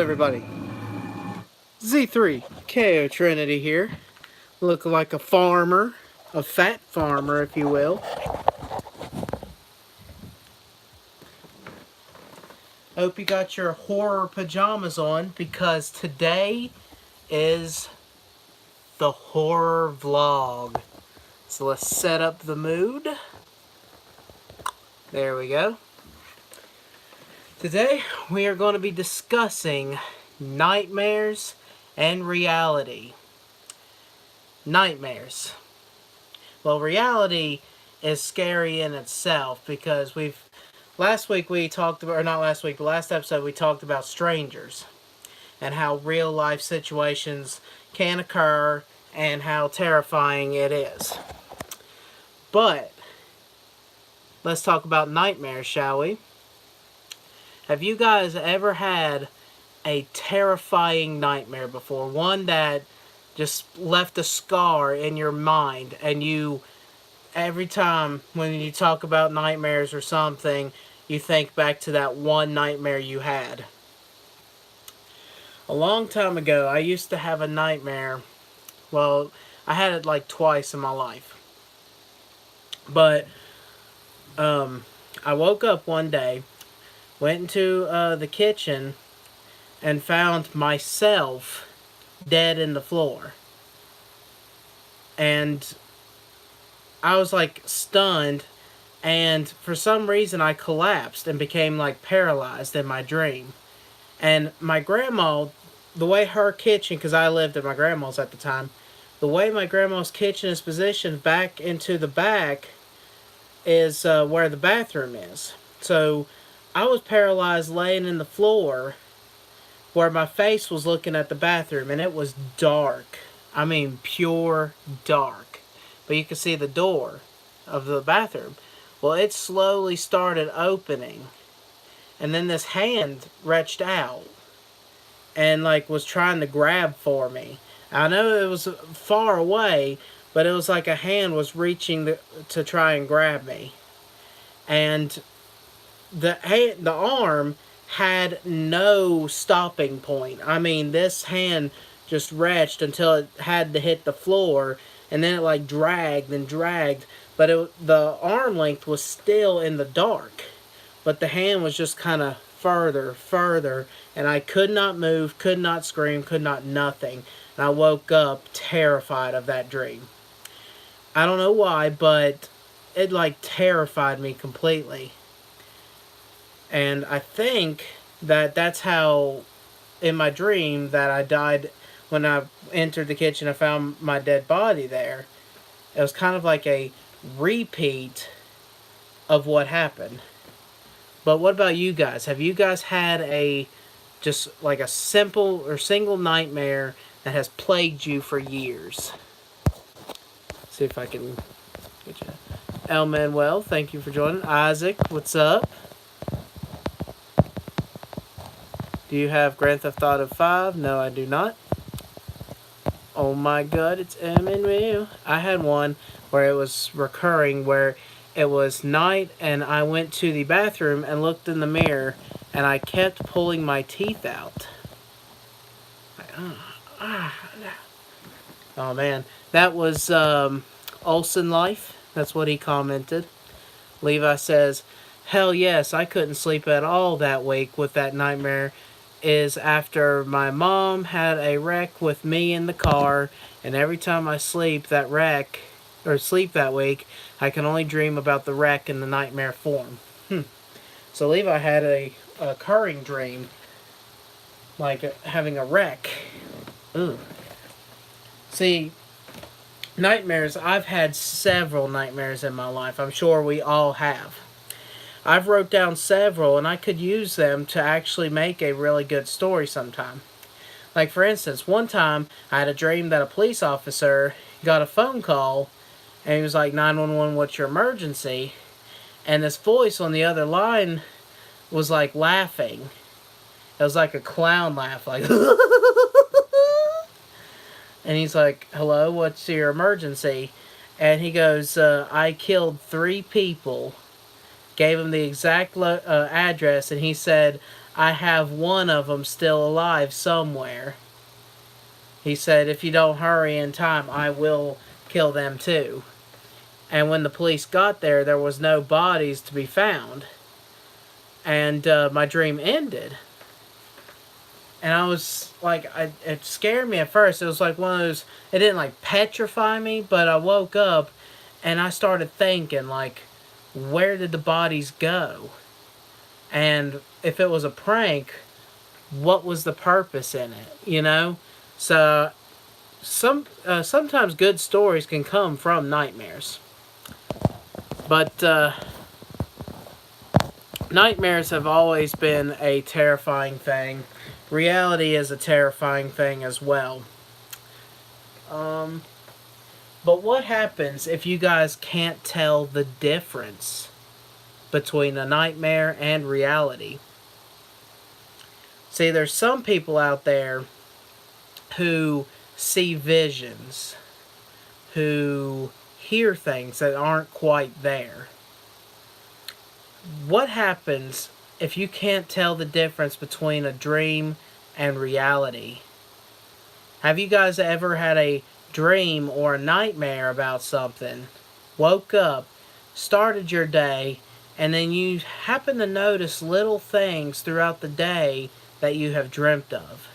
everybody. Z3 KO Trinity here. Look like a farmer, a fat farmer if you will. Hope you got your horror pajamas on because today is the horror vlog. So let's set up the mood. There we go. Today we are going to be discussing nightmares and reality. Nightmares. Well, reality is scary in itself because last week we talked about, or not last week, but last episode we talked about strangers and how real life situations can occur and how terrifying it is. But let's talk about nightmares, shall we? Have you guys ever had a terrifying nightmare before? One that just left a scar in your mind, and you, every time when you talk about nightmares or something, you think back to that one nightmare you had. A long time ago, I used to have a nightmare. Well, I had it like twice in my life. But I woke up one day, went into the kitchen, and found myself dead in the floor. And I was like stunned, and for some reason I collapsed and became like paralyzed in my dream. And my grandma, the way her kitchen, because I lived at my grandma's at the time, the way my grandma's kitchen is positioned back into the back is where the bathroom is. So I was paralyzed laying in the floor where my face was looking at the bathroom, and it was dark. I mean, pure dark. But you could see the door of the bathroom. Well, it slowly started opening, and then this hand reached out and like was trying to grab for me. I know it was far away, but it was like a hand was reaching to try and grab me. And the arm had no stopping point. I mean, this hand just reached until it had to hit the floor, and then it like dragged and dragged, but the arm length was still in the dark, but the hand was just kind of further, and I could not move, could not scream, could not nothing, and I woke up terrified of that dream. I don't know why, but it like terrified me completely. And I think that that's how, in my dream, that I died when I entered the kitchen and found my dead body there. It was kind of like a repeat of what happened. But what about you guys? Have you guys had just like a simple or single nightmare that has plagued you for years? See if I can get you. El Manuel, thank you for joining. Isaac, what's up? Do you have Grand Theft Auto 5? No, I do not. Oh my god, it's Emmanuel. I had one where it was recurring, where it was night and I went to the bathroom and looked in the mirror and I kept pulling my teeth out. Oh man, that was Olsen Life. That's what he commented. Levi says, hell yes, I couldn't sleep at all that week with that nightmare. Is after my mom had a wreck with me in the car, and every time I sleep that week, I can only dream about the wreck in the nightmare form. So Levi had a occurring dream, like having a wreck. Ooh. See, nightmares, I've had several nightmares in my life. I'm sure we all have. I've wrote down several, and I could use them to actually make a really good story sometime. Like, for instance, one time I had a dream that a police officer got a phone call, and he was like, 911, what's your emergency? And this voice on the other line was like laughing. It was like a clown laugh, like and he's like, hello, what's your emergency? And he goes, I killed 3 people. gave him the exact address, and he said, I have one of them still alive somewhere. He said, if you don't hurry in time, I will kill them too. And when the police got there, there was no bodies to be found. And my dream ended. And I was like, it scared me at first. It was like one of those, it didn't like petrify me, but I woke up and I started thinking, like, where did the bodies go? And if it was a prank, what was the purpose in it, you know? So sometimes good stories can come from nightmares. But nightmares have always been a terrifying thing. Reality is a terrifying thing as well. But what happens if you guys can't tell the difference between a nightmare and reality? See, there's some people out there who see visions, who hear things that aren't quite there. What happens if you can't tell the difference between a dream and reality? Have you guys ever had a dream or a nightmare about something, woke up, started your day, and then you happen to notice little things throughout the day that you have dreamt of?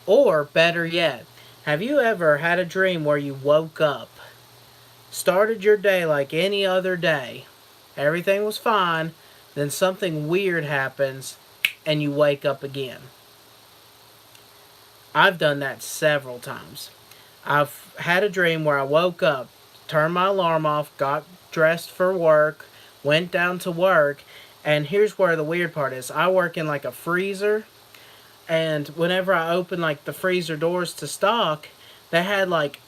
Or, better yet, have you ever had a dream where you woke up, started your day like any other day, everything was fine, then something weird happens, and you wake up again? I've done that several times. I've had a dream where I woke up, turned my alarm off, got dressed for work, went down to work, and here's where the weird part is. I work in like a freezer, and whenever I opened like the freezer doors to stock, they had like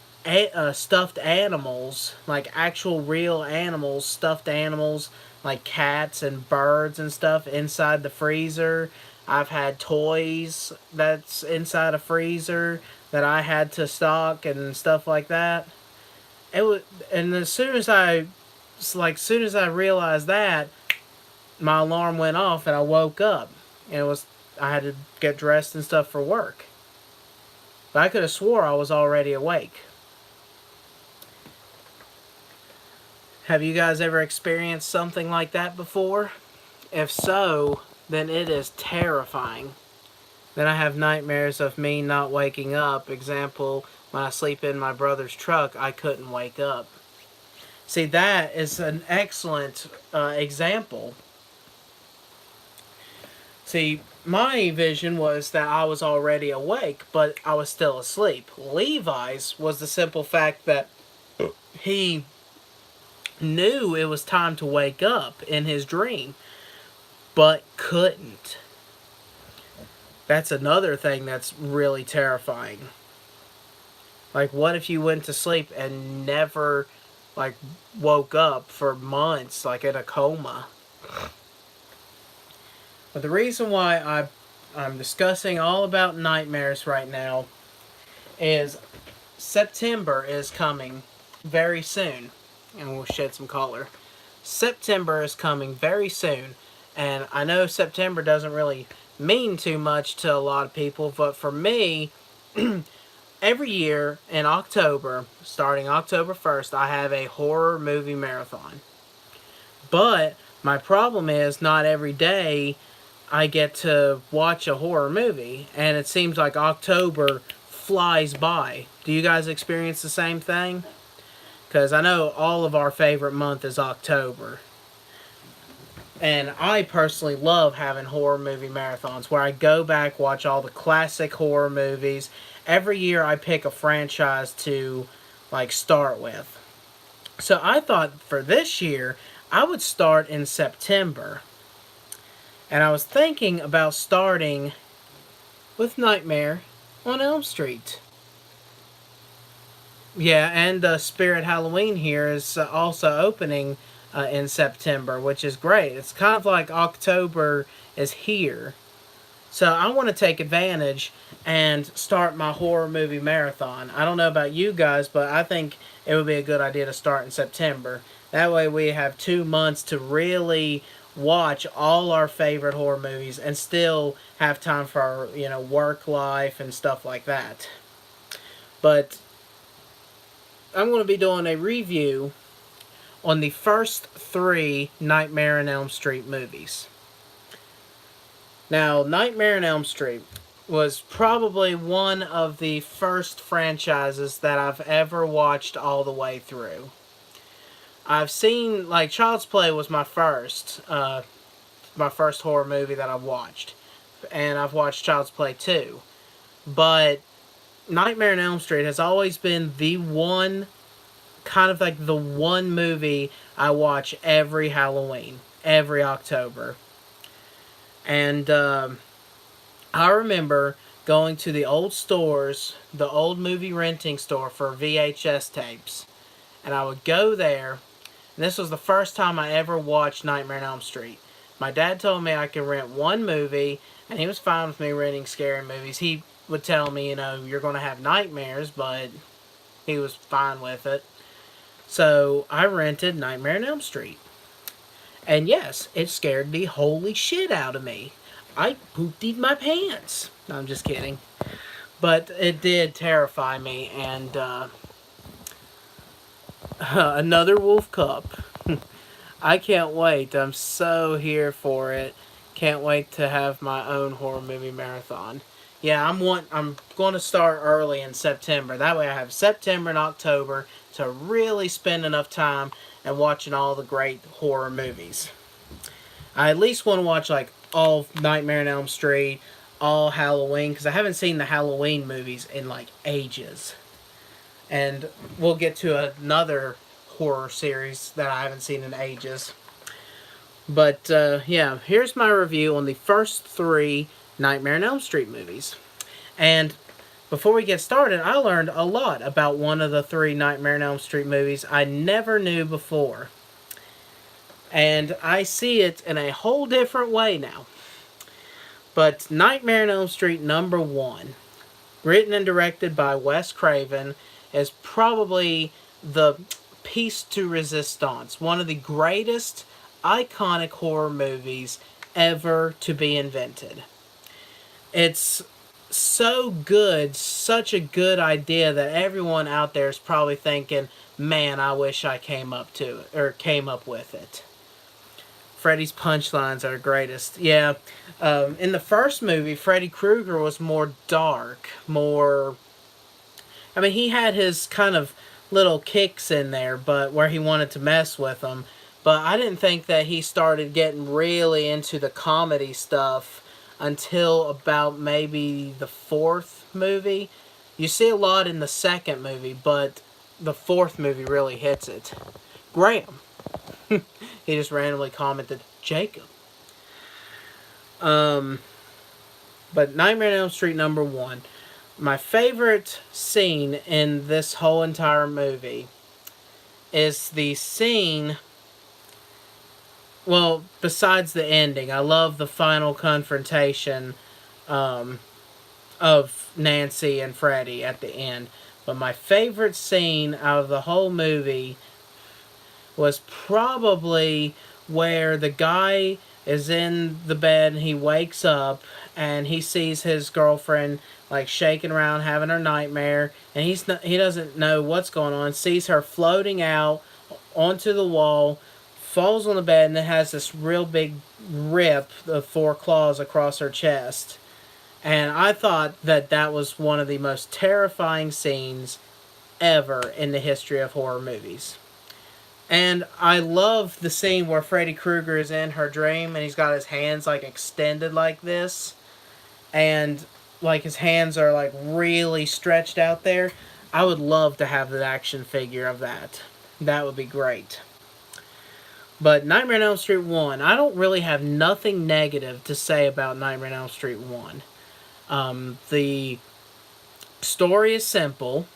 stuffed animals, like actual real animals, stuffed animals, like cats and birds and stuff inside the freezer. I've had toys that's inside a freezer that I had to stock and stuff like that. It was, and as soon as I realized that, my alarm went off and I woke up, and I had to get dressed and stuff for work. But I could have swore I was already awake. Have you guys ever experienced something like that before? If so, then it is terrifying. Then I have nightmares of me not waking up. Example, when I sleep in my brother's truck, I couldn't wake up. See, that is an excellent example. See, my vision was that I was already awake, but I was still asleep. Levi's was the simple fact that he knew it was time to wake up in his dream, but couldn't. That's another thing that's really terrifying. Like, what if you went to sleep and never, like, woke up for months, like in a coma? But the reason why I'm discussing all about nightmares right now is September is coming very soon. And we'll shed some color. September is coming very soon. And I know September doesn't really mean too much to a lot of people, but for me, every year in October, starting October 1st, I have a horror movie marathon. But my problem is not every day I get to watch a horror movie, and it seems like October flies by. Do you guys experience the same thing? Because I know all of our favorite month is October. And I personally love having horror movie marathons where I go back, watch all the classic horror movies. Every year I pick a franchise to like start with. So I thought for this year I would start in September. And I was thinking about starting with Nightmare on Elm Street. Yeah, and Spirit Halloween here is also opening in September, which is great. It's kind of like October is here. So I want to take advantage and start my horror movie marathon. I don't know about you guys, but I think it would be a good idea to start in September. That way we have 2 months to really watch all our favorite horror movies and still have time for our, work life and stuff like that. But I'm going to be doing a review on the first three Nightmare on Elm Street movies. Now, Nightmare on Elm Street was probably one of the first franchises that I've ever watched all the way through. I've seen, like, Child's Play was my first horror movie that I've watched. And I've watched Child's Play 2. But Nightmare on Elm Street has always been the one, kind of like the one movie I watch every Halloween, every October. And I remember going to the old stores, the old movie renting store for VHS tapes. And I would go there, and this was the first time I ever watched Nightmare on Elm Street. My dad told me I could rent one movie, and he was fine with me renting scary movies. He would tell me, you're going to have nightmares, but he was fine with it. So I rented Nightmare on Elm Street. And yes, it scared the holy shit out of me. I pooped my pants. No, I'm just kidding. But it did terrify me, and another Wolf Cup. I can't wait. I'm so here for it. Can't wait to have my own horror movie marathon. Yeah, I'm going to start early in September. That way I have September and October to really spend enough time and watching all the great horror movies. I at least want to watch like all Nightmare on Elm Street, all Halloween, because I haven't seen the Halloween movies in like ages. And we'll get to another horror series that I haven't seen in ages. But yeah, here's my review on the first three Nightmare on Elm Street movies. And before we get started, I learned a lot about one of the three Nightmare on Elm Street movies I never knew before. And I see it in a whole different way now. But Nightmare on Elm Street number 1, written and directed by Wes Craven, is probably the piece de resistance, one of the greatest iconic horror movies ever to be invented. It's so good, such a good idea that everyone out there is probably thinking, man, I wish I came up with it. Freddy's punchlines are greatest. Yeah, in the first movie, Freddy Krueger was more dark, more... I mean, he had his kind of little kicks in there, but where he wanted to mess with them. But I didn't think that he started getting really into the comedy stuff until about maybe the fourth movie. You see a lot in the second movie, but the fourth movie really hits it. Graham. He just randomly commented, Jacob. But Nightmare on Elm Street number 1. My favorite scene in this whole entire movie is the scene... Well, besides the ending, I love the final confrontation of Nancy and Freddy at the end. But my favorite scene out of the whole movie was probably where the guy is in the bed and he wakes up and he sees his girlfriend like shaking around having her nightmare, and he doesn't know what's going on, sees her floating out onto the wall, falls on the bed, and it has this real big rip of 4 claws across her chest. And I thought that that was one of the most terrifying scenes ever in the history of horror movies. And I love the scene where Freddy Krueger is in her dream and he's got his hands like extended like this. And like his hands are like really stretched out there. I would love to have the action figure of that. That would be great. But Nightmare on Elm Street 1, I don't really have nothing negative to say about Nightmare on Elm Street 1. The story is simple.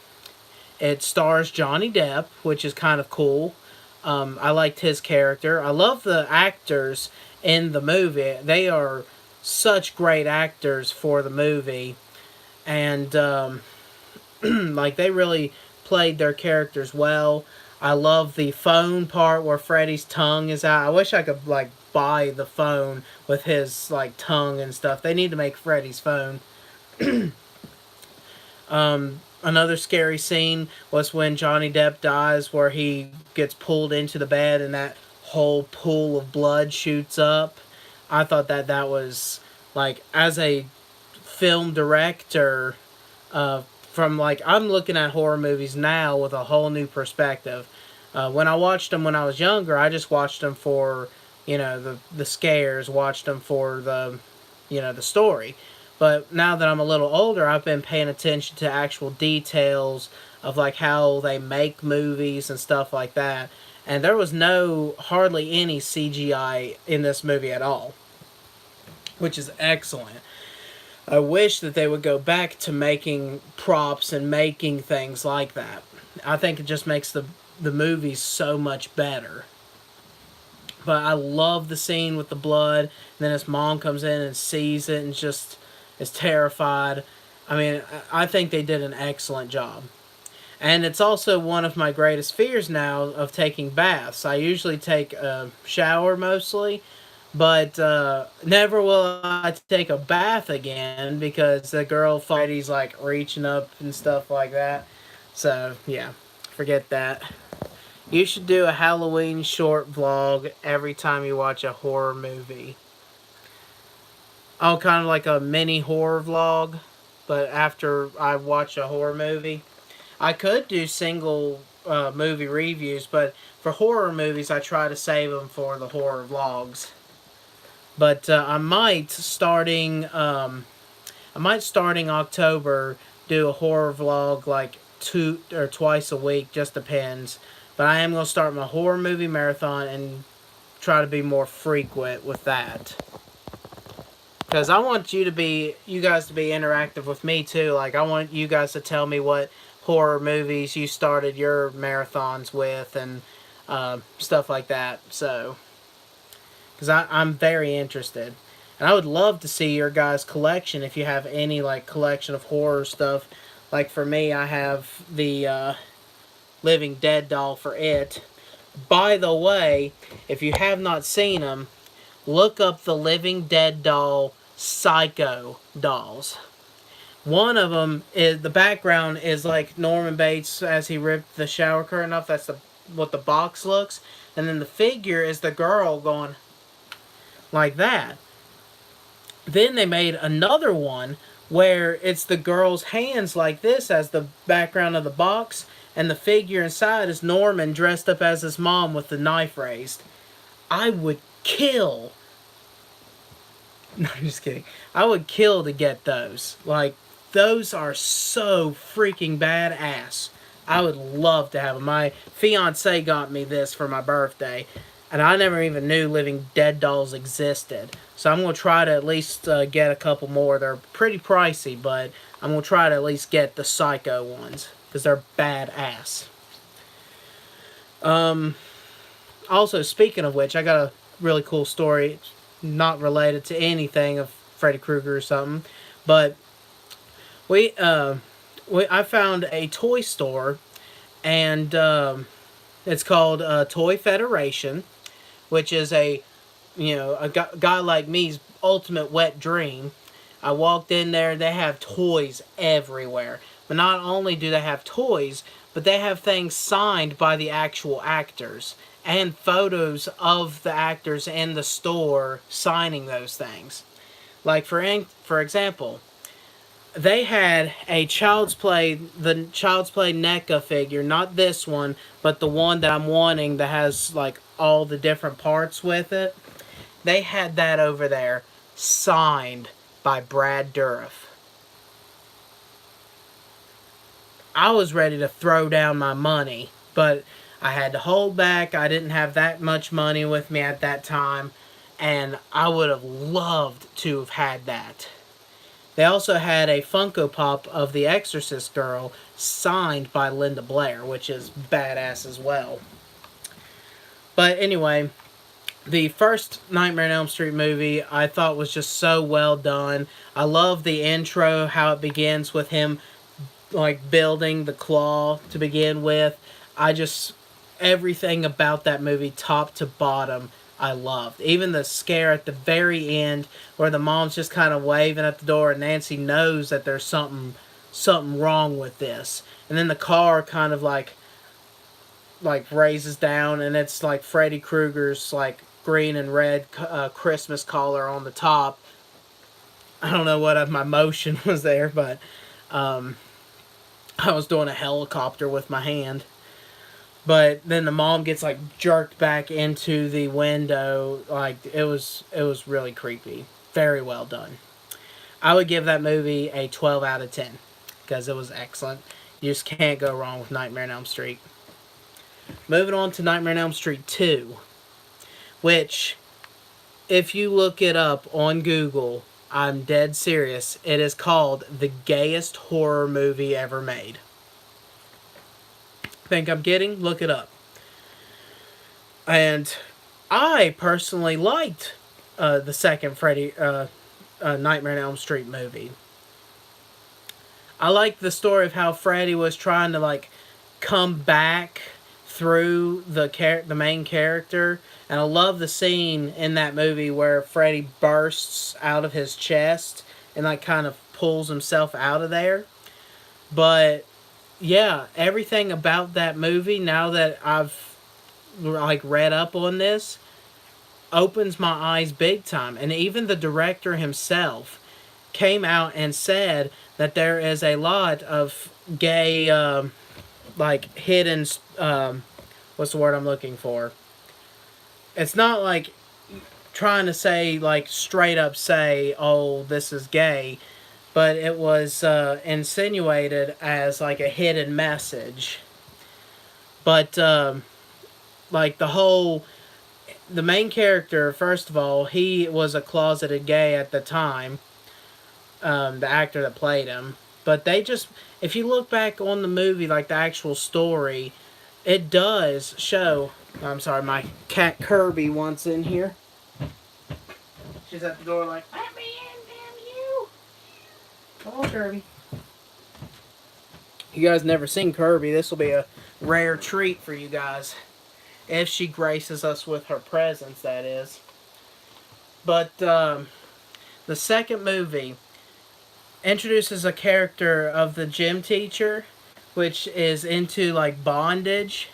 It stars Johnny Depp, which is kind of cool. I liked his character. I love the actors in the movie. They are such great actors for the movie. And like they really played their characters well. I love the phone part where Freddy's tongue is out. I wish I could like buy the phone with his like tongue and stuff. They need to make Freddy's phone. Another scary scene was when Johnny Depp dies, where he gets pulled into the bed and that whole pool of blood shoots up. I thought that that was like, as a film director, from like, I'm looking at horror movies now with a whole new perspective. When I watched them when I was younger, I just watched them for, the scares, watched them for the story. But now that I'm a little older, I've been paying attention to actual details of like how they make movies and stuff like that. And there was hardly any CGI in this movie at all, which is excellent. I wish that they would go back to making props and making things like that. I think it just makes the movies so much better. But I love the scene with the blood. And then his mom comes in and sees it and just is terrified. I mean, I think they did an excellent job. And it's also one of my greatest fears now of taking baths. I usually take a shower mostly, but never will I take a bath again because the girl Freddy's like reaching up and stuff like that. So, yeah, forget that. You should do a Halloween short vlog every time you watch a horror movie. Oh, kind of like a mini horror vlog, but after I watch a horror movie. I could do single movie reviews, but for horror movies, I try to save them for the horror vlogs. But I might starting October do a horror vlog like two or twice a week, just depends. But I am gonna start my horror movie marathon and try to be more frequent with that. Because I want you guys to be interactive with me too. Like, I want you guys to tell me what horror movies you started your marathons with and stuff like that. So, because I'm very interested. And I would love to see your guys' collection if you have any, like, collection of horror stuff. Like, for me, I have the Living Dead doll for It. By the way, if you have not seen them, look up the Living Dead doll Psycho dolls. One of them is the background is like Norman Bates as he ripped the shower curtain off. That's what the box looks, and then the figure is the girl going like that. Then they made another one where it's the girl's hands like this as the background of the box, and the figure inside is Norman dressed up as his mom with the knife raised. I would kill. No, I'm just kidding. I would kill to get those. Like, those are so freaking badass. I would love to have them. My fiance got me this for my birthday, and I never even knew Living Dead dolls existed. So I'm going to try to at least get a couple more. They're pretty pricey, but I'm going to try to at least get the Psycho ones, because they're badass. Also, speaking of which, I got a really cool story. Not related to anything of Freddy Krueger or something, but I found a toy store, and it's called Toy Federation, which is a guy like me's ultimate wet dream. I walked in there, they have toys everywhere. But not only do they have toys, but they have things signed by the actual actors and photos of the actors in the store signing those things. Like, for example, they had the Child's Play NECA figure, not this one, but the one that I'm wanting that has like all the different parts with it. They had that over there, signed by Brad Dourif. I was ready to throw down my money, but I had to hold back. I didn't have that much money with me at that time, and I would have loved to have had that. They also had a Funko Pop of the Exorcist girl signed by Linda Blair, which is badass as well. But anyway, the first Nightmare on Elm Street movie I thought was just so well done. I love the intro, how it begins with him like building the claw to begin with. I just everything about that movie, top to bottom, I loved. Even the scare at the very end, where the mom's just kind of waving at the door, and Nancy knows that there's something wrong with this, and then the car kind of like raises down, and it's like Freddy Krueger's like green and red Christmas collar on the top. I don't know what my motion was there, but I was doing a helicopter with my hand. But then the mom gets like jerked back into the window. Like it was really creepy. Very well done. I would give that movie a 12 out of 10 because it was excellent. You just can't go wrong with Nightmare on Elm Street. Moving on to Nightmare on Elm Street 2, which, if you look it up on Google, I'm dead serious. It is called the gayest horror movie ever made. Think I'm kidding? Look it up. And I personally liked the second Nightmare on Elm Street movie. I liked the story of how Freddy was trying to like come back through the main character, and I love the scene in that movie where Freddy bursts out of his chest and like kind of pulls himself out of there. But yeah, everything about that movie, now that I've like read up on this, opens my eyes big time. And even the director himself came out and said that there is a lot of gay like hidden what's the word I'm looking for? It's not like trying to say like straight up say, oh, this is gay, but it was insinuated as like a hidden message. But like the main character, first of all, he was a closeted gay at the time, the actor that played him. But they just, if you look back on the movie, like the actual story, it does show. I'm sorry, my cat Kirby wants in here. She's at the door like, let me in, damn you. Come on, Kirby. You guys never seen Kirby. This will be a rare treat for you guys. If she graces us with her presence, that is. But the second movie introduces a character of the gym teacher, which is into like bondage,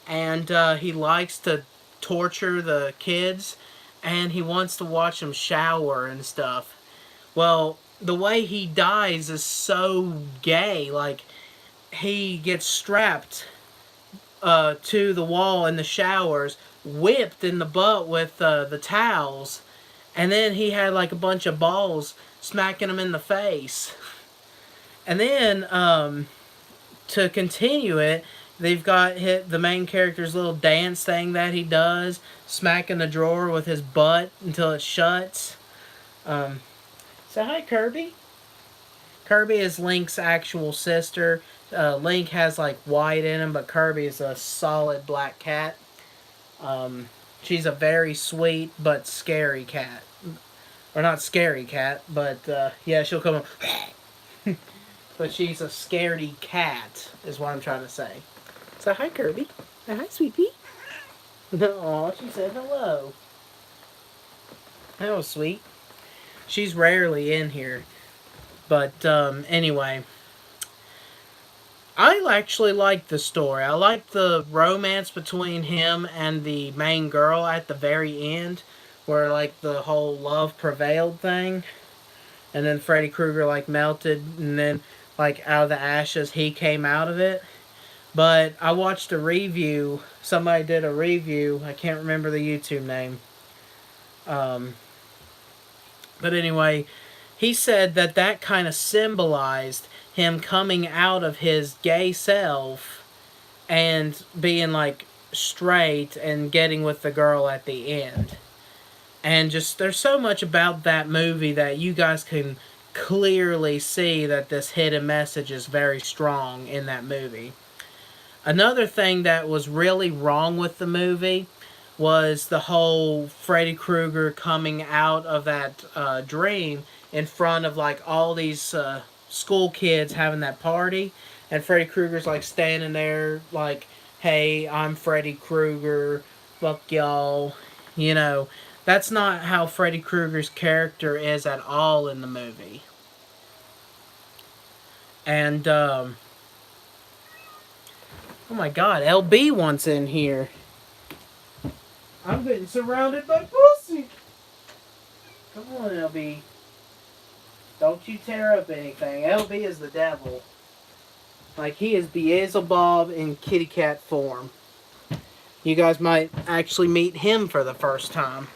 and he likes to torture the kids, and he wants to watch them shower and stuff. Well, the way he dies is so gay. Like, he gets strapped to the wall in the showers, whipped in the butt with the towels, and then he had like a bunch of balls smacking him in the face. And then to continue it, they've got the main character's little dance thing that he does, smacking the drawer with his butt until it shuts. Say hi, Kirby. Kirby is Link's actual sister. Link has like white in him, but Kirby is a solid black cat. She's a very sweet but scary cat. Or not scary cat, but yeah, she'll come up. But she's a scaredy cat, is what I'm trying to say. So hi, Kirby. Hi, sweet pea. Aw, she said hello. That was sweet. She's rarely in here. But anyway, I actually liked the story. I liked the romance between him and the main girl at the very end, where like the whole love prevailed thing, and then Freddy Krueger like melted, and then like out of the ashes he came out of it. But I watched a review. Somebody did a review. I can't remember the YouTube name. But anyway, he said that that kind of symbolized him coming out of his gay self and being like straight and getting with the girl at the end. And just, there's so much about that movie that you guys can clearly see that this hidden message is very strong in that movie. Another thing that was really wrong with the movie was the whole Freddy Krueger coming out of that dream in front of like all these school kids having that party, and Freddy Krueger's like standing there like hey, I'm Freddy Krueger, fuck y'all. You know, that's not how Freddy Krueger's character is at all in the movie. And, oh my god, LB wants in here. I'm getting surrounded by pussy. Come on, LB. Don't you tear up anything. LB is the devil. Like, he is Beelzebub in kitty cat form. You guys might actually meet him for the first time.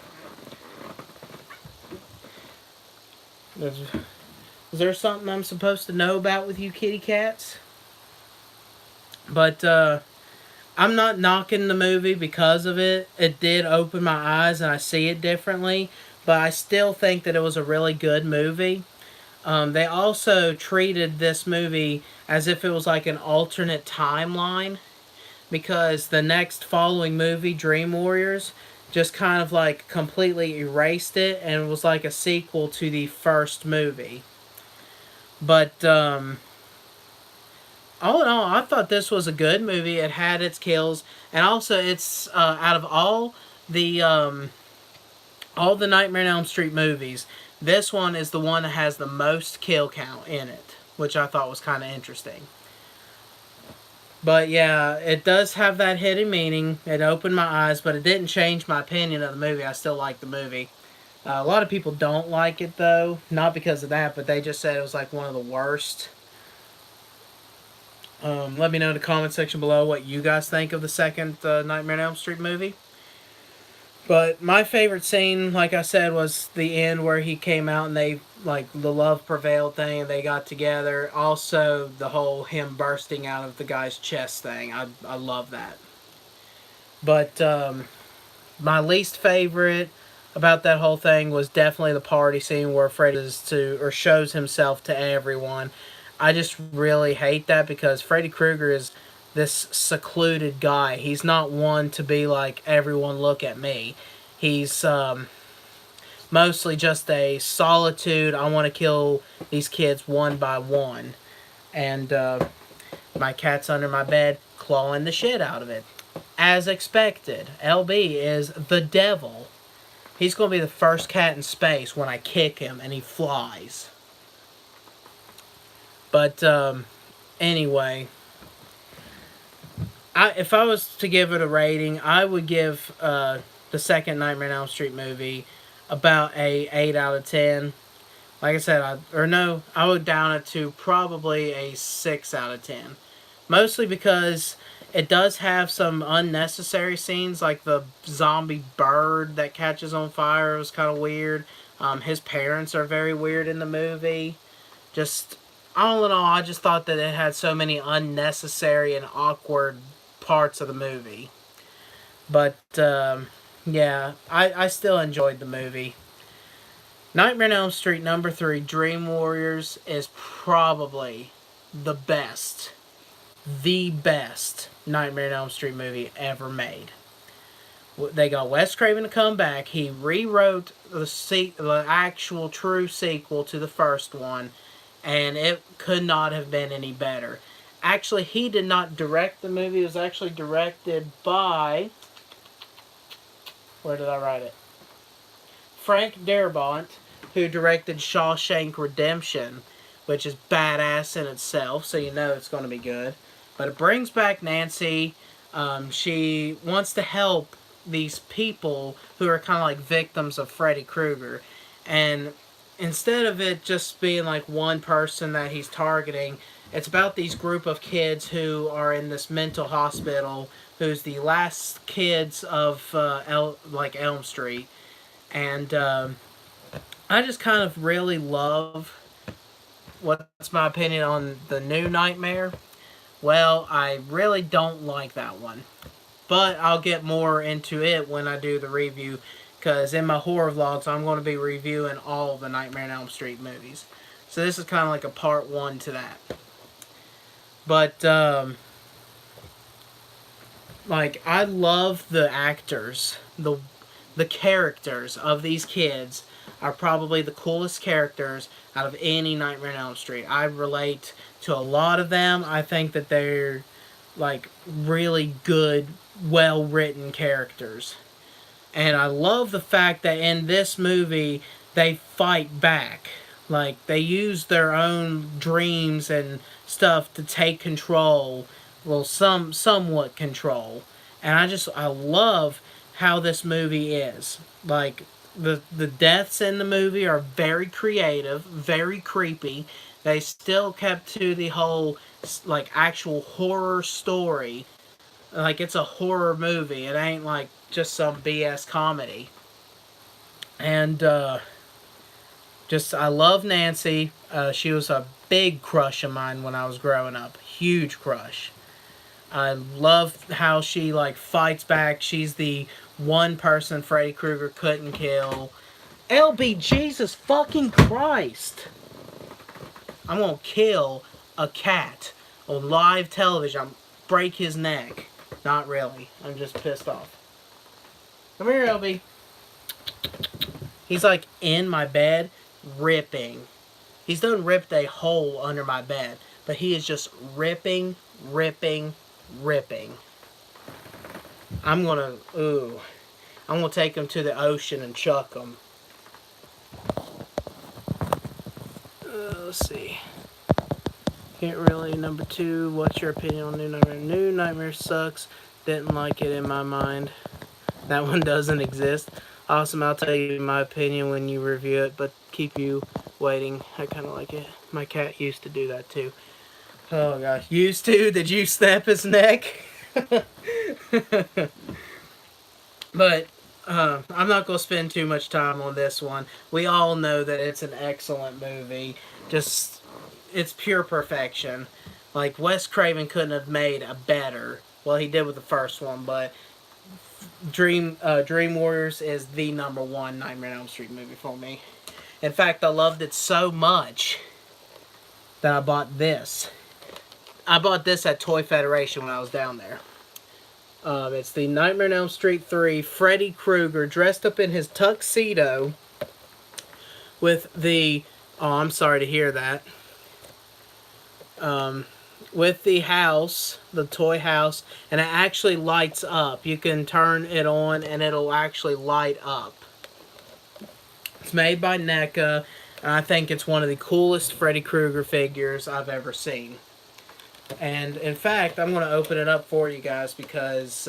Is there something I'm supposed to know about with you kitty cats? But, I'm not knocking the movie because of it. It did open my eyes and I see it differently. But I still think that it was a really good movie. They also treated this movie as if it was like an alternate timeline, because the next following movie, Dream Warriors, just kind of like completely erased it and was like a sequel to the first movie. But all in all, I thought this was a good movie. It had its kills, and also it's out of all the Nightmare on Elm Street movies, this one is the one that has the most kill count in it, which I thought was kind of interesting. But yeah, it does have that hidden meaning. It opened my eyes, but it didn't change my opinion of the movie. I still like the movie. A lot of people don't like it though, not because of that, but they just said it was like one of the worst. Let me know in the comment section below what you guys think of the second Nightmare on Elm Street movie. But my favorite scene, like I said, was the end where he came out and they, like, the love prevailed thing and they got together. Also, the whole him bursting out of the guy's chest thing. I love that. But my least favorite about that whole thing was definitely the party scene where Freddy shows himself to everyone. I just really hate that because Freddy Krueger is this secluded guy. He's not one to be like, everyone look at me. He's mostly just a solitude. I want to kill these kids one by one. And my cat's under my bed clawing the shit out of it. As expected, LB is the devil. He's going to be the first cat in space when I kick him and he flies. But anyway, if I was to give it a rating, I would give the second Nightmare on Elm Street movie about a 8 out of 10. Like I said, I would down it to probably a 6 out of 10. Mostly because it does have some unnecessary scenes, like the zombie bird that catches on fire was kind of weird. His parents are very weird in the movie. Just, all in all, I just thought that it had so many unnecessary and awkward parts of the movie. But, yeah, I still enjoyed the movie. Nightmare on Elm Street #3, Dream Warriors, is probably the best Nightmare on Elm Street movie ever made. They got Wes Craven to come back. He rewrote the actual true sequel to the first one, and it could not have been any better. Actually, he did not direct the movie. It was actually directed by... Where did I write it? Frank Darabont, who directed Shawshank Redemption, which is badass in itself, so you know it's going to be good. But it brings back Nancy. She wants to help these people who are kind of like victims of Freddy Krueger. And instead of it just being like one person that he's targeting, it's about these group of kids who are in this mental hospital, who's the last kids of Elm Street. And I just kind of really love, what's my opinion on the new Nightmare? Well, I really don't like that one. But I'll get more into it when I do the review, because in my horror vlogs, I'm going to be reviewing all the Nightmare on Elm Street movies. So this is kind of like a part 1 to that. But, like, I love the actors. The characters of these kids are probably the coolest characters out of any Nightmare on Elm Street. I relate to a lot of them. I think that they're like really good, well written characters. And I love the fact that in this movie they fight back. Like they use their own dreams and stuff to take control. Well, somewhat control. And I love how this movie is. Like the deaths in the movie are very creative, very creepy. They still kept to the whole like actual horror story, like it's a horror movie. It ain't like just some BS comedy. And just I love Nancy. She was a big crush of mine when I was growing up. Huge crush. I love how she like fights back. She's the one person Freddy Krueger couldn't kill. LB, Jesus fucking Christ! I'm gonna kill a cat on live television. I'm break his neck. Not really. I'm just pissed off. Come here, LB. He's like in my bed, ripping. He's done ripped a hole under my bed, but he is just ripping, ripping, ripping. I'm gonna take him to the ocean and chuck him. Let's see. Can't really. Number 2, what's your opinion on New Nightmare? New Nightmare sucks. Didn't like it in my mind. That one doesn't exist. Awesome, I'll tell you my opinion when you review it, but keep you waiting. I kind of like it. My cat used to do that too. Oh gosh. Used to? Did you snap his neck? But I'm not going to spend too much time on this one. We all know that it's an excellent movie. Just, it's pure perfection. Like, Wes Craven couldn't have made a better. Well, he did with the first one, but Dream Warriors is the number 1 Nightmare on Elm Street movie for me. In fact, I loved it so much that I bought this. I bought this at Toy Federation when I was down there. It's the Nightmare on Elm Street 3 Freddy Krueger dressed up in his tuxedo with the... Oh, I'm sorry to hear that. With the house, the toy house, and it actually lights up. You can turn it on and it'll actually light up. It's made by NECA, and I think it's one of the coolest Freddy Krueger figures I've ever seen. And in fact, I'm going to open it up for you guys because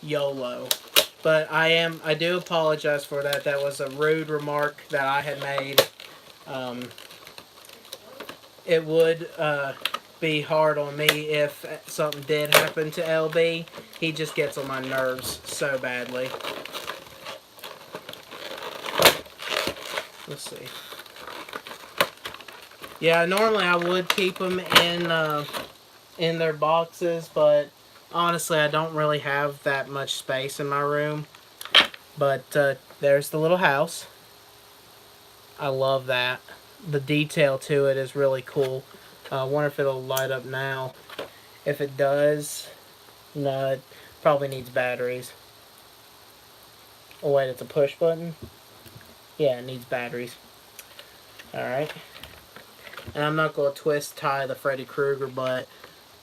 YOLO. But I do apologize for that. That was a rude remark that I had made. It would be hard on me if something did happen to LB. He just gets on my nerves so badly. Let's see. Yeah, normally I would keep them in their boxes, but honestly, I don't really have that much space in my room. But there's the little house. I love that. The detail to it is really cool. I wonder if it'll light up now. If it does, no, it probably needs batteries. Oh wait, it's a push button? Yeah, it needs batteries. Alright. And I'm not going to twist tie the Freddy Krueger, but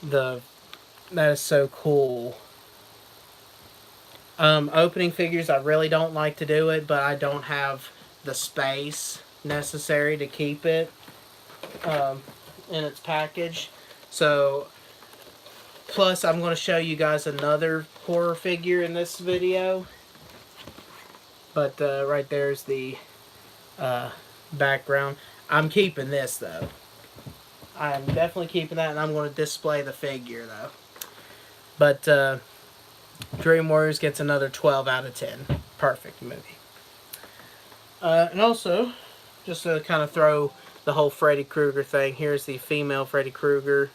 that is so cool. Opening figures, I really don't like to do it, but I don't have the space necessary to keep it in its package. So, plus I'm going to show you guys another horror figure in this video. But right there's the background. I'm keeping this though. I'm definitely keeping that, and I'm going to display the figure though. But Dream Warriors gets another 12 out of 10. Perfect movie. And also, just to kind of throw the whole Freddy Krueger thing, here's the female Freddy Krueger.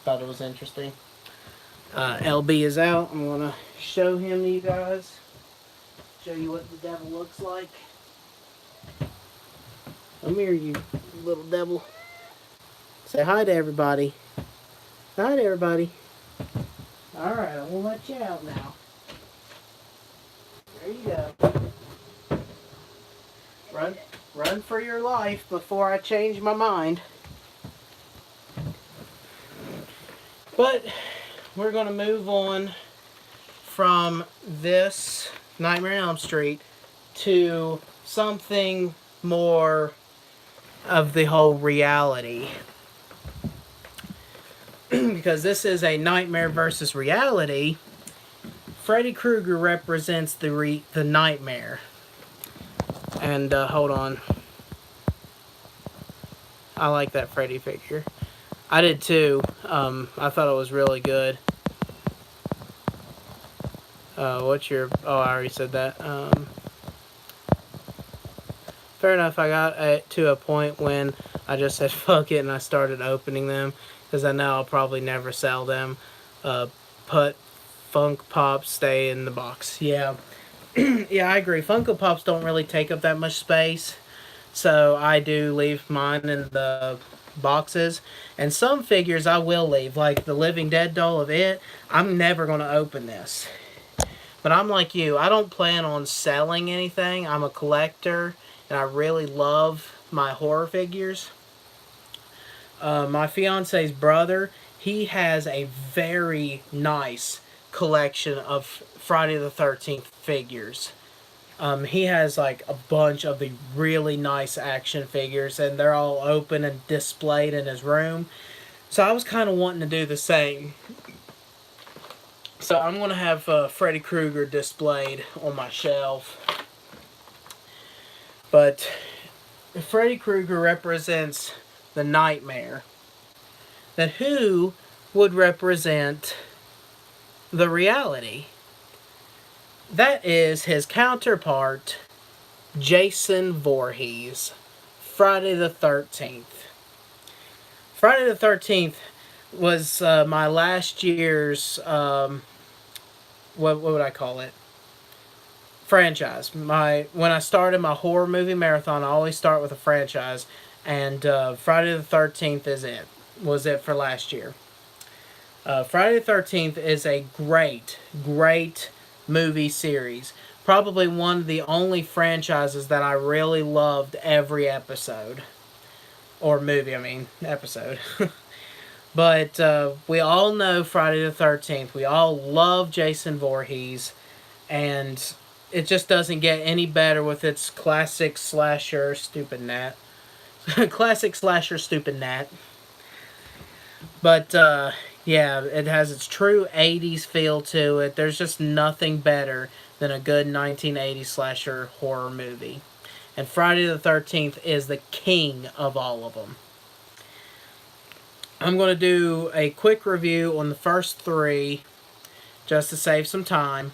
Thought it was interesting. LB is out. I'm going to show him to you guys. Show you what the devil looks like. Come here, you little devil. Say hi to everybody. Hi to everybody. Alright, I won't let you out now. There you go. Run for your life before I change my mind. But we're going to move on from this Nightmare on Elm Street to something more of the whole reality. Because this is a nightmare versus reality. Freddy Krueger represents the nightmare. And hold on. I like that Freddy figure. I did too. I thought it was really good. What's your... Oh, I already said that. Fair enough, I got to a point when I just said fuck it and I started opening them. Because I know I'll probably never sell them. Put Funk Pops stay in the box. Yeah. Yeah, I agree. Funko Pops don't really take up that much space. So I do leave mine in the boxes. And some figures I will leave. Like the Living Dead doll of it. I'm never going to open this. But I'm like you. I don't plan on selling anything. I'm a collector. And I really love my horror figures. My fiance's brother, he has a very nice collection of Friday the 13th figures. He has like a bunch of the really nice action figures, and they're all open and displayed in his room. So I was kind of wanting to do the same. So I'm going to have Freddy Krueger displayed on my shelf. But Freddy Krueger represents the nightmare. Then who would represent the reality? That is his counterpart, Jason Voorhees, Friday the 13th. Friday the 13th was my last year's, what would I call it? Franchise. When I started my horror movie marathon, I always start with a franchise. And Friday the 13th was it for last year. Friday the 13th is a great, great movie series. Probably one of the only franchises that I really loved every episode. Or movie, episode. But we all know Friday the 13th. We all love Jason Voorhees. And it just doesn't get any better with its classic slasher, stupid Nat. Classic slasher, stupid Nat. But, yeah, it has its true 80s feel to it. There's just nothing better than a good 1980s slasher horror movie. And Friday the 13th is the king of all of them. I'm going to do a quick review on the first three, just to save some time.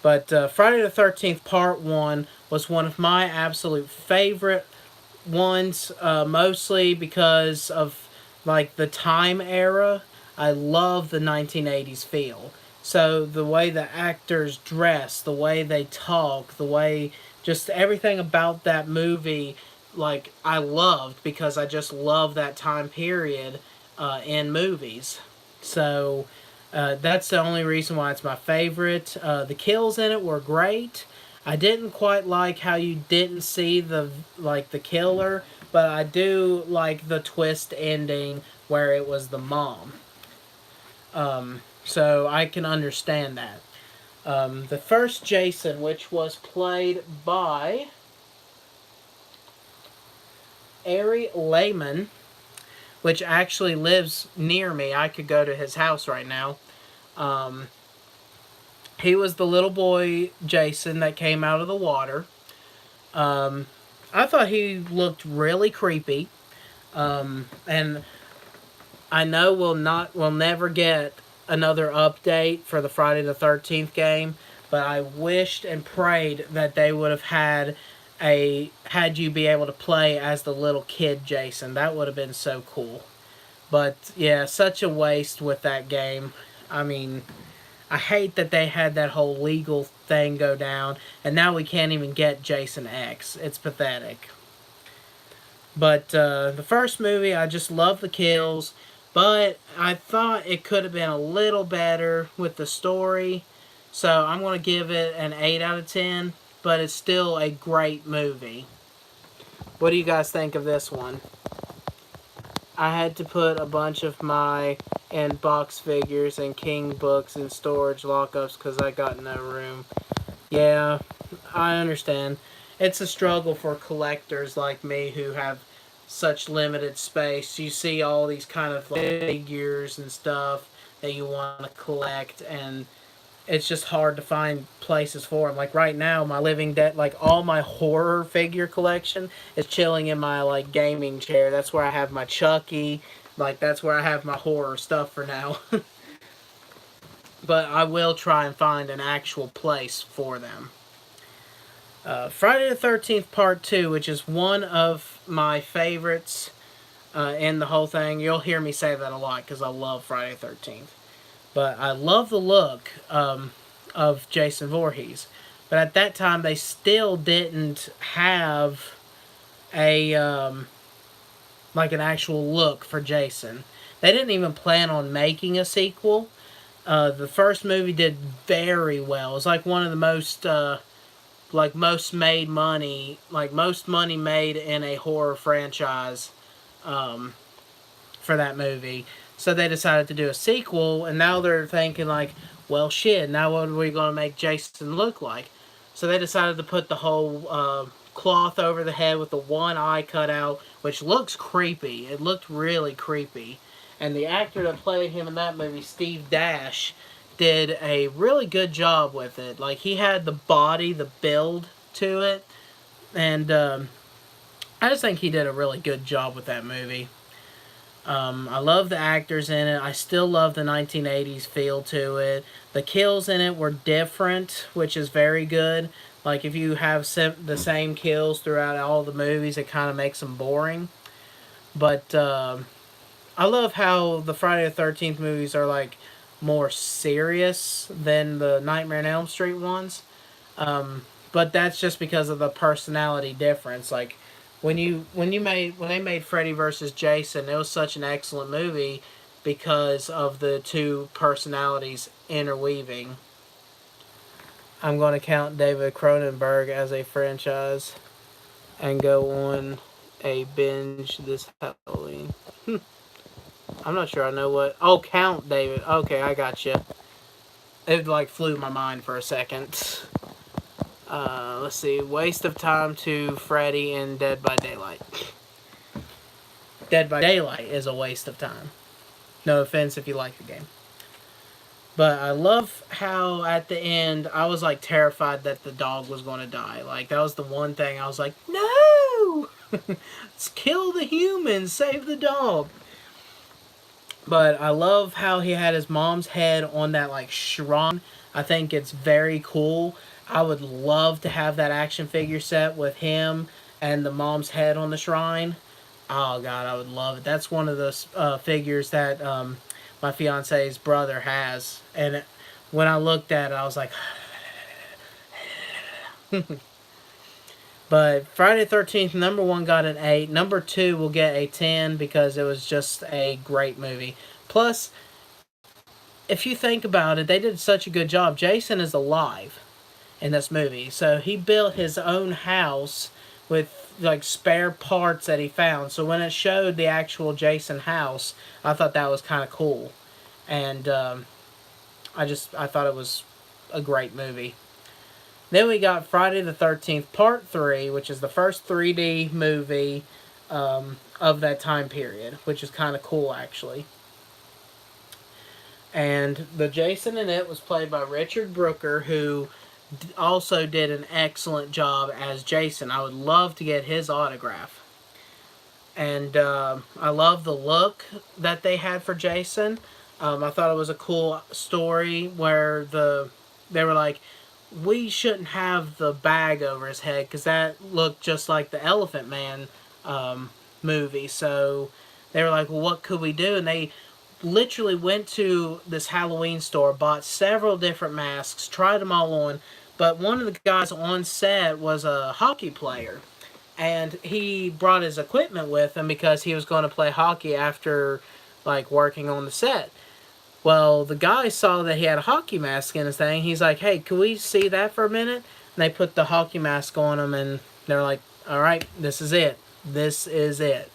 But Friday the 13th Part 1 was one of my absolute favorite ones, mostly because of like the time era. I love the 1980s feel. So the way the actors dress, the way they talk, the way just everything about that movie, like I loved because I just love that time period in movies. So that's the only reason why it's my favorite. The kills in it were great. I didn't quite like how you didn't see the killer, but I do like the twist ending where it was the mom. So I can understand that. The first Jason, which was played by Ari Lehman, which actually lives near me. I could go to his house right now. He was the little boy Jason that came out of the water. I thought he looked really creepy. And I know we'll never get another update for the Friday the 13th game, but I wished and prayed that they would have had you be able to play as the little kid Jason. That would have been so cool. But yeah, such a waste with that game. I hate that they had that whole legal thing go down, and now we can't even get Jason X. It's pathetic. But the first movie, I just love the kills, but I thought it could have been a little better with the story. So I'm going to give it an 8 out of 10, but it's still a great movie. What do you guys think of this one? I had to put a bunch of my and box figures and king books and storage lockups because I got no room. Yeah, I understand. It's a struggle for collectors like me who have such limited space. You see all these kind of like figures and stuff that you want to collect, and it's just hard to find places for them. Like right now, my living debt, like all my horror figure collection is chilling in my like gaming chair. That's where I have my Chucky. Like that's where I have my horror stuff for now. But I will try and find an actual place for them. Friday the 13th Part 2, which is one of my favorites in the whole thing. You'll hear me say that a lot because I love Friday the 13th. But I love the look of Jason Voorhees. But at that time, they still didn't have a like an actual look for Jason. They didn't even plan on making a sequel. The first movie did very well. It was like one of the most made money, like most money made in a horror franchise um, for that movie. So they decided to do a sequel, and now they're thinking like, well, shit. Now what are we gonna make Jason look like? So they decided to put the whole cloth over the head with the one eye cut out, which looks creepy. It looked really creepy. And the actor that played him in that movie, Steve Dash, did a really good job with it. Like he had the body, the build to it, and I just think he did a really good job with that movie. I love the actors in it. I still love the 1980s feel to it. The kills in it were different, which is very good. Like if you have the same kills throughout all the movies, it kind of makes them boring. But I love how the Friday the 13th movies are like more serious than the Nightmare on Elm Street ones. But that's just because of the personality difference. Like when they made Freddy versus Jason, it was such an excellent movie because of the two personalities interweaving. I'm going to count David Cronenberg as a franchise and go on a binge this Halloween. I'm not sure I know what. Oh, Count David. Okay, I got you. It like flew my mind for a second. Let's see. Waste of Time to Freddy in Dead by Daylight. Dead by Daylight is a waste of time. No offense if you like the game. But I love how at the end I was like terrified that the dog was going to die. Like that was the one thing I was like, no! Let's kill the humans, save the dog. But I love how he had his mom's head on that like shrine. I think it's very cool. I would love to have that action figure set with him and the mom's head on the shrine. Oh god, I would love it. That's one of those figures that my fiance's brother has, and when I looked at it, I was like. But Friday the 13th, number 1 got an 8. Number 2 will get a 10 because it was just a great movie. Plus, if you think about it, they did such a good job. Jason is alive in this movie. So he built his own house with like spare parts that he found. So when it showed the actual Jason house, I thought that was kind of cool. And I thought it was a great movie. Then we got Friday the 13th Part 3, which is the first 3D movie of that time period, which is kind of cool actually. And the Jason in it was played by Richard Brooker, who also did an excellent job as Jason. I would love to get his autograph. And I love the look that they had for Jason. I thought it was a cool story where they were like, we shouldn't have the bag over his head because that looked just like the Elephant Man movie. So they were like, well, what could we do? And they literally went to this Halloween store, bought several different masks, tried them all on. But one of the guys on set was a hockey player. And he brought his equipment with him because he was going to play hockey after like working on the set. Well, the guy saw that he had a hockey mask in his thing. He's like, hey, can we see that for a minute? And they put the hockey mask on him, and they're like, all right, this is it. This is it.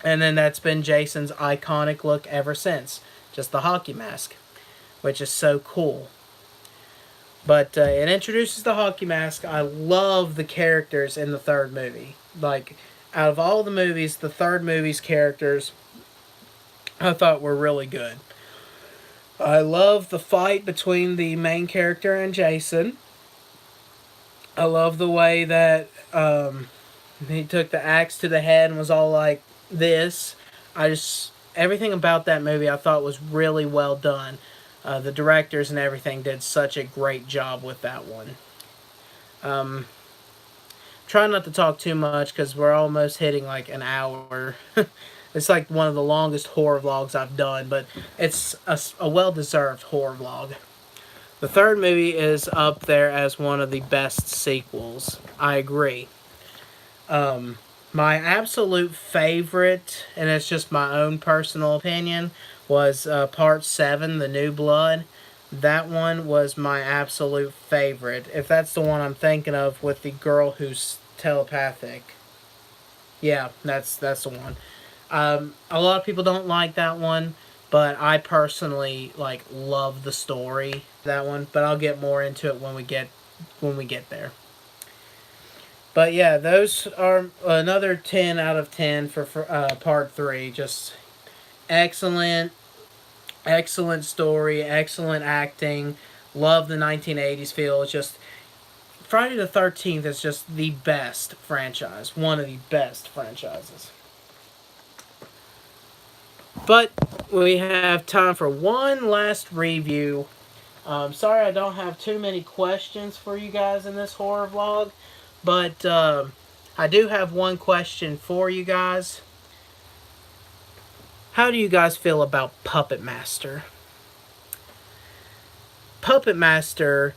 And then that's been Jason's iconic look ever since, just the hockey mask, which is so cool. But it introduces the hockey mask. I love the characters in the third movie. Like, out of all the movies, the third movie's characters I thought were really good. I love the fight between the main character and Jason. I love the way that he took the axe to the head and was all like this. Everything about that movie I thought was really well done. The directors and everything did such a great job with that one. Um, Try not to talk too much because we're almost hitting like an hour. It's like one of the longest horror vlogs I've done, but it's a well deserved horror vlog. The third movie is up there as one of the best sequels. I agree. My absolute favorite, and it's just my own personal opinion, was Part 7, The New Blood. That one was my absolute favorite. If that's the one I'm thinking of with the girl who's telepathic. Yeah, that's the one. A lot of people don't like that one, but I personally like love the story that one. But I'll get more into it when we get there. But yeah, those are another 10 out of 10 for part 3. Just excellent, excellent story, excellent acting. Love the 1980s feel. It's just Friday the 13th is just the best franchise. One of the best franchises. But we have time for one last review. Sorry I don't have too many questions for you guys in this horror vlog. But I do have one question for you guys. How do you guys feel about Puppet Master? Puppet Master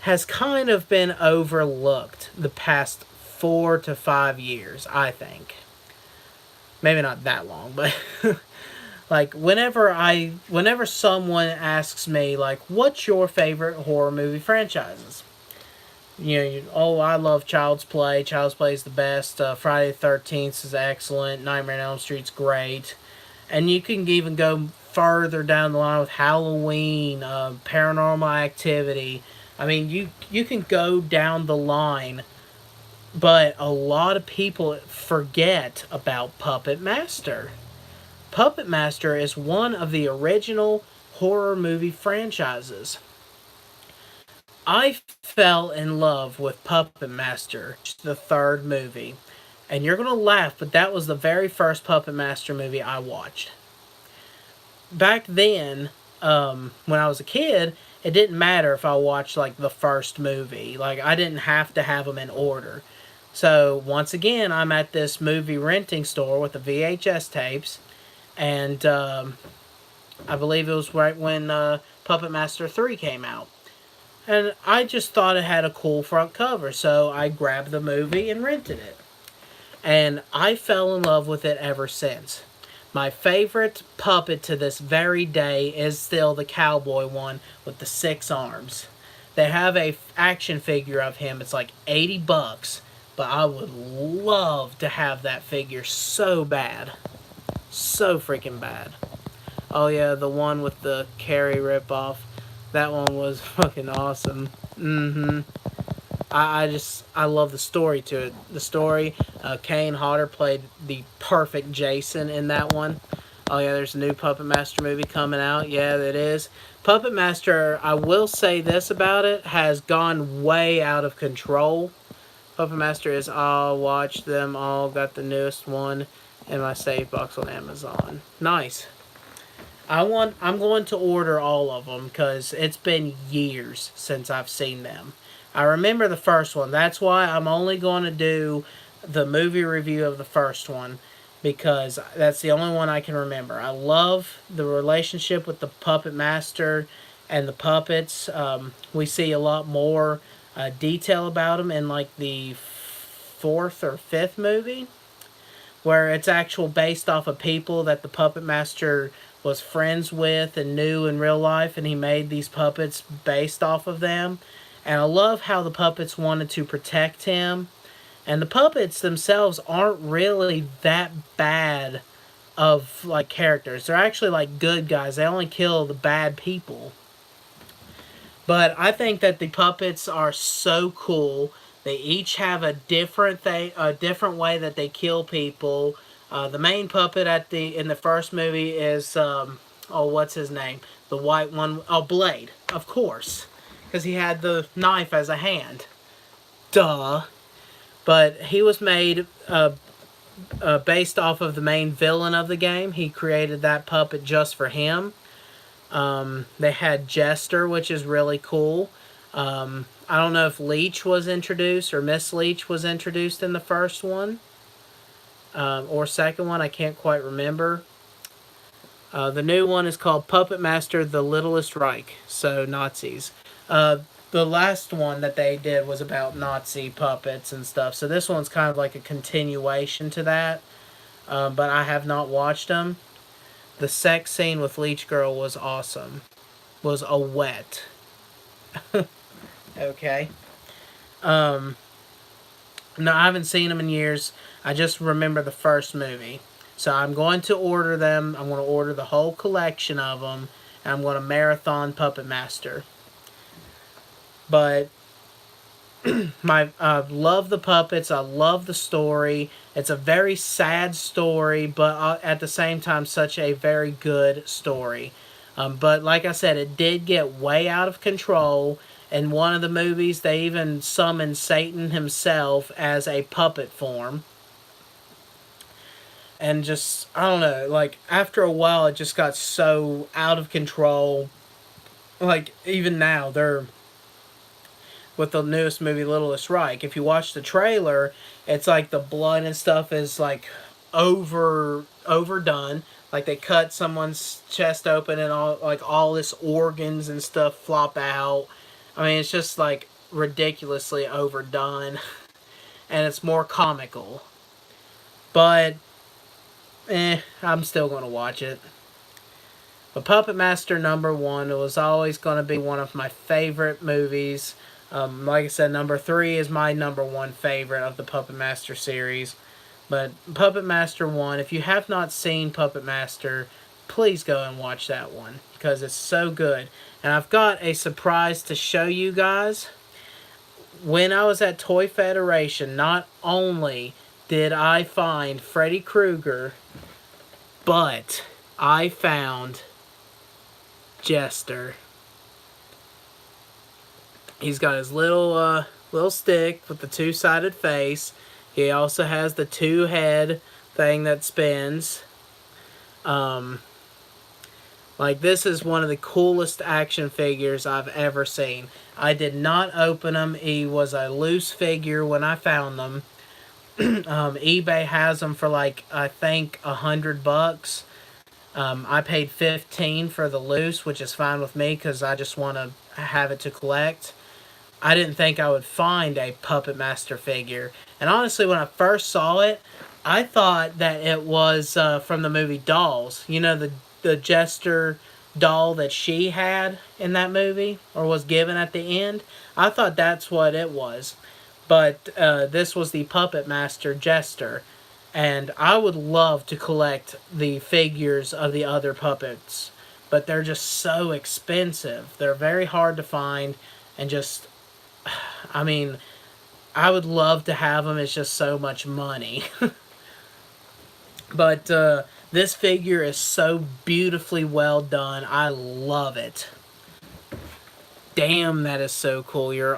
has kind of been overlooked the past 4 to 5 years, I think. Maybe not that long, but like whenever someone asks me like, what's your favorite horror movie franchises? I love Child's Play. Child's Play is the best. Friday the 13th is excellent. Nightmare on Elm Street's great. And you can even go further down the line with Halloween, Paranormal Activity. I mean, you can go down the line, but a lot of people forget about Puppet Master. Puppet Master is one of the original horror movie franchises. I fell in love with Puppet Master, the third movie. And you're going to laugh, but that was the very first Puppet Master movie I watched. Back then, when I was a kid, it didn't matter if I watched like the first movie. Like, I didn't have to have them in order. So, once again, I'm at this movie renting store with the VHS tapes. And I believe it was right when Puppet Master 3 came out. And I just thought it had a cool front cover, so I grabbed the movie and rented it. And I fell in love with it ever since. My favorite puppet to this very day is still the cowboy one with the 6 arms. They have a action figure of him. It's like $80, but I would love to have that figure so bad. So freaking bad. Oh yeah, the one with the Carrie ripoff. That one was fucking awesome. I love the story to it. The story, Kane Hodder played the perfect Jason in that one. Oh yeah, there's a new Puppet Master movie coming out. Yeah, it is. Puppet Master, I will say this about it, has gone way out of control. Puppet Master is, I'll watch them all. Got the newest one in my save box on Amazon. Nice. I'm going to order all of them because it's been years since I've seen them. I remember the first one. That's why I'm only going to do the movie review of the first one because that's the only one I can remember. I love the relationship with the Puppet Master and the puppets. We see a lot more detail about them in like the fourth or fifth movie, where it's actual based off of people that the Puppet Master was friends with and knew in real life, and he made these puppets based off of them. And I love how the puppets wanted to protect him. And the puppets themselves aren't really that bad of like characters. They're actually like good guys. They only kill the bad people. But I think that the puppets are so cool. They each have a different thing, a different way that they kill people. The main puppet in the first movie is oh, what's his name? The white one. Oh, Blade, of course, because he had the knife as a hand. Duh. But he was made based off of the main villain of the game. He created that puppet just for him. They had Jester, which is really cool. I don't know if Leech was introduced or Miss Leech was introduced in the first one or second one. I can't quite remember. The new one is called Puppet Master: The Littlest Reich. So Nazis. The last one that they did was about Nazi puppets and stuff. So this one's kind of like a continuation to that. But I have not watched them. The sex scene with Leech Girl was awesome. Was a wet. Okay. No, I haven't seen them in years. I just remember the first movie. So I'm going to order them. I'm going to order the whole collection of them. And I'm going to marathon Puppet Master. But I love the puppets. I love the story. It's a very sad story, but at the same time, such a very good story. But like I said, it did get way out of control. In one of the movies, they even summoned Satan himself as a puppet form. And just, I don't know, like, after a while, it just got so out of control. Like, even now, they're with the newest movie, Littlest Reich. If you watch the trailer, it's like the blood and stuff is like overdone. Like they cut someone's chest open and all this organs and stuff flop out. I mean, it's just like ridiculously overdone, and it's more comical. But I'm still gonna watch it. But Puppet Master #1 was always going to be one of my favorite movies. Like I said, #3 is my #1 favorite of the Puppet Master series. But Puppet Master 1, if you have not seen Puppet Master, please go and watch that one because it's so good. And I've got a surprise to show you guys. When I was at Toy Federation, not only did I find Freddy Krueger, but I found Jester. He's got his little stick with the two-sided face. He also has the two-head thing that spins. Like, this is one of the coolest action figures I've ever seen. I did not open him. He was a loose figure when I found them. eBay has them for like, I think, $100. I paid $15 for the loose, which is fine with me because I just want to have it to collect. I didn't think I would find a Puppet Master figure. And honestly, when I first saw it, I thought that it was from the movie Dolls. You know, the Jester doll that she had in that movie, or was given at the end. I thought that's what it was. But this was the Puppet Master Jester. And I would love to collect the figures of the other puppets. But they're just so expensive. They're very hard to find. And just, I mean, I would love to have them. It's just so much money. But this figure is so beautifully well done. I love it. Damn, that is so cool. Your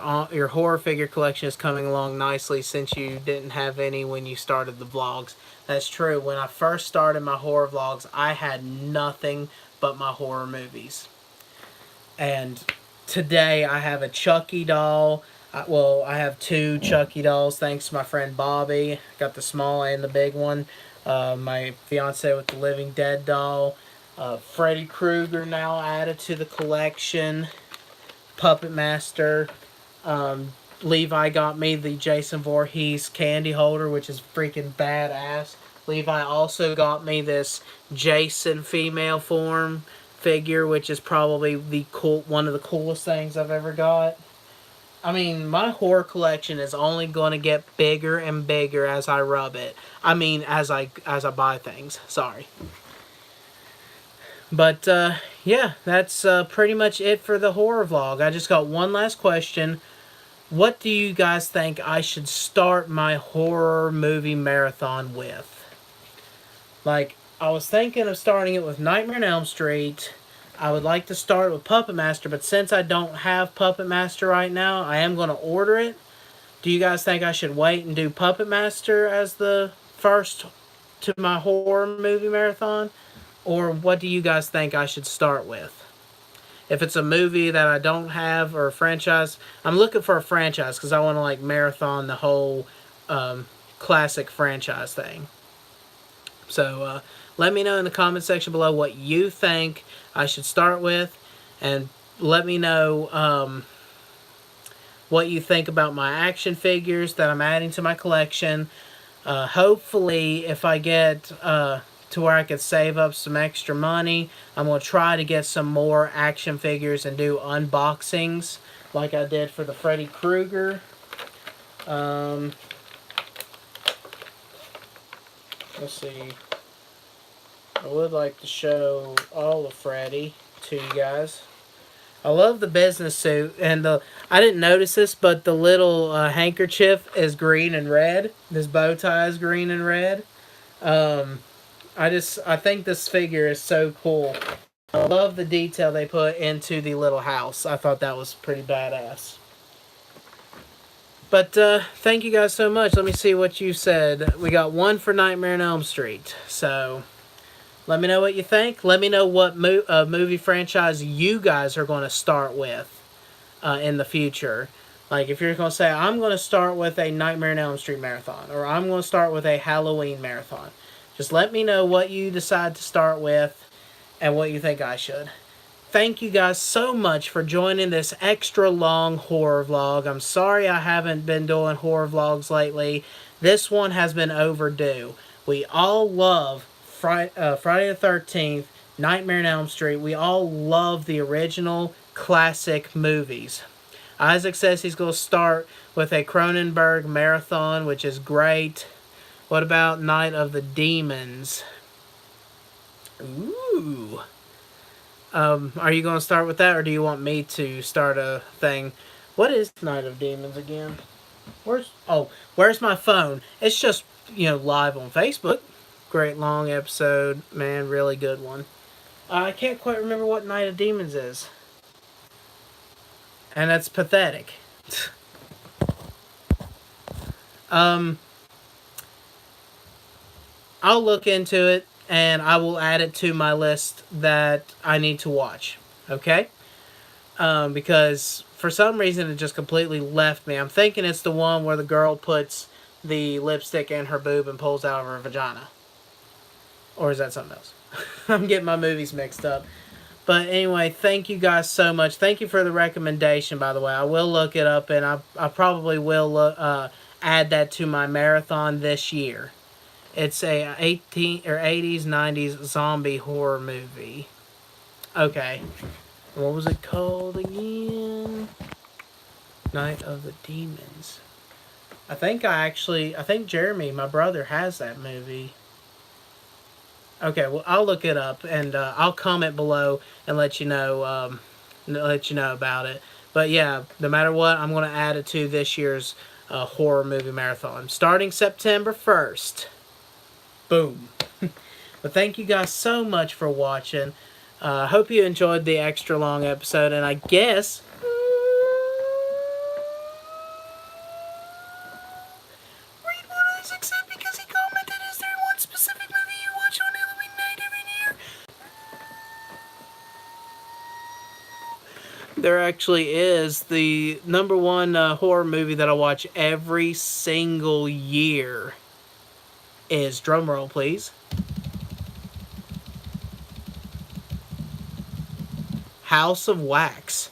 horror figure collection is coming along nicely since you didn't have any when you started the vlogs. That's true. When I first started my horror vlogs, I had nothing but my horror movies. And today I have a Chucky doll. Well, I have two Chucky dolls thanks to my friend Bobby. Got the small and the big one. My fiance with the Living Dead doll. Freddy Krueger now added to the collection. Puppet Master. Levi got me the Jason Voorhees candy holder, which is freaking badass. Levi also got me this Jason female form figure, which is probably one of the coolest things I've ever got. I mean, my horror collection is only going to get bigger and bigger as I rub it. I mean, as I buy things. Sorry. But yeah, that's pretty much it for the horror vlog. I just got one last question. What do you guys think I should start my horror movie marathon with? Like, I was thinking of starting it with Nightmare on Elm Street. I would like to start with Puppetmaster, but since I don't have Puppetmaster right now, I am going to order it. Do you guys think I should wait and do Puppetmaster as the first to my horror movie marathon? Or what do you guys think I should start with? If it's a movie that I don't have or a franchise, I'm looking for a franchise because I want to like marathon the whole classic franchise thing. So let me know in the comment section below what you think I should start with, and let me know what you think about my action figures that I'm adding to my collection. Hopefully, if I get to where I could save up some extra money, I'm going to try to get some more action figures and do unboxings like I did for the Freddy Krueger. Let's see. I would like to show all of Freddy to you guys. I love the business suit, and I didn't notice this, but the little handkerchief is green and red. This bow tie is green and red. I think this figure is so cool. I love the detail they put into the little house. I thought that was pretty badass. But thank you guys so much. Let me see what you said. We got one for Nightmare on Elm Street. So let me know what you think. Let me know what movie franchise you guys are going to start with in the future. Like if you're going to say, I'm going to start with a Nightmare on Elm Street marathon, or I'm going to start with a Halloween marathon. Just let me know what you decide to start with and what you think I should. Thank you guys so much for joining this extra long horror vlog. I'm sorry I haven't been doing horror vlogs lately. This one has been overdue. We all love Friday the 13th, Nightmare on Elm Street. We all love the original classic movies. Isaac says he's going to start with a Cronenberg marathon, which is great. What about Night of the Demons? Ooh. Are you going to start with that, or do you want me to start a thing? What is Night of Demons again? Where's my phone? It's just, live on Facebook. Great long episode. Man, really good one. I can't quite remember what Night of Demons is. And that's pathetic. I'll look into it, and I will add it to my list that I need to watch. Okay? Because for some reason it just completely left me. I'm thinking it's the one where the girl puts the lipstick in her boob and pulls out of her vagina. Or is that something else? I'm getting my movies mixed up. But anyway, thank you guys so much. Thank you for the recommendation, by the way. I will look it up, and I probably will add that to my marathon this year. It's a 80s, 90s zombie horror movie. Okay. What was it called again? Night of the Demons. I think Jeremy, my brother, has that movie. Okay, well, I'll look it up, and I'll comment below and let you know about it. But yeah, no matter what, I'm going to add it to this year's horror movie marathon, starting September 1st. Boom. But thank you guys so much for watching. Hope you enjoyed the extra long episode, and I guess read one of these except because he commented, is there one specific movie you watch on Halloween night every year? There actually is. The number one horror movie that I watch every single year is, drumroll please, House of Wax.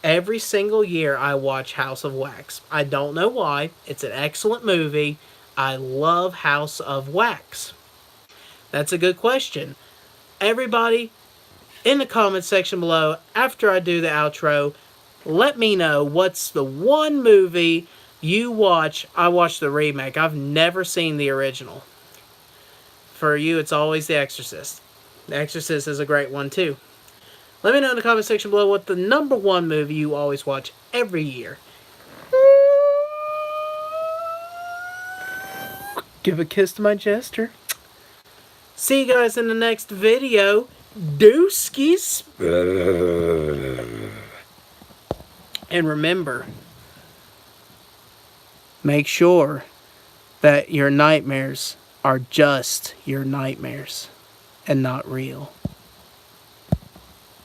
Every single year I watch House of Wax. I don't know why. It's an excellent movie. I love House of Wax. That's a good question. Everybody, in the comment section below, after I do the outro, let me know what's the one movie you watch. I watched the remake. I've never seen the original. For you, it's always The Exorcist. The Exorcist is a great one, too. Let me know in the comment section below what the number one movie you always watch every year. Give a kiss to my jester. See you guys in the next video. Dooskies. And remember, make sure that your nightmares are just your nightmares and not real.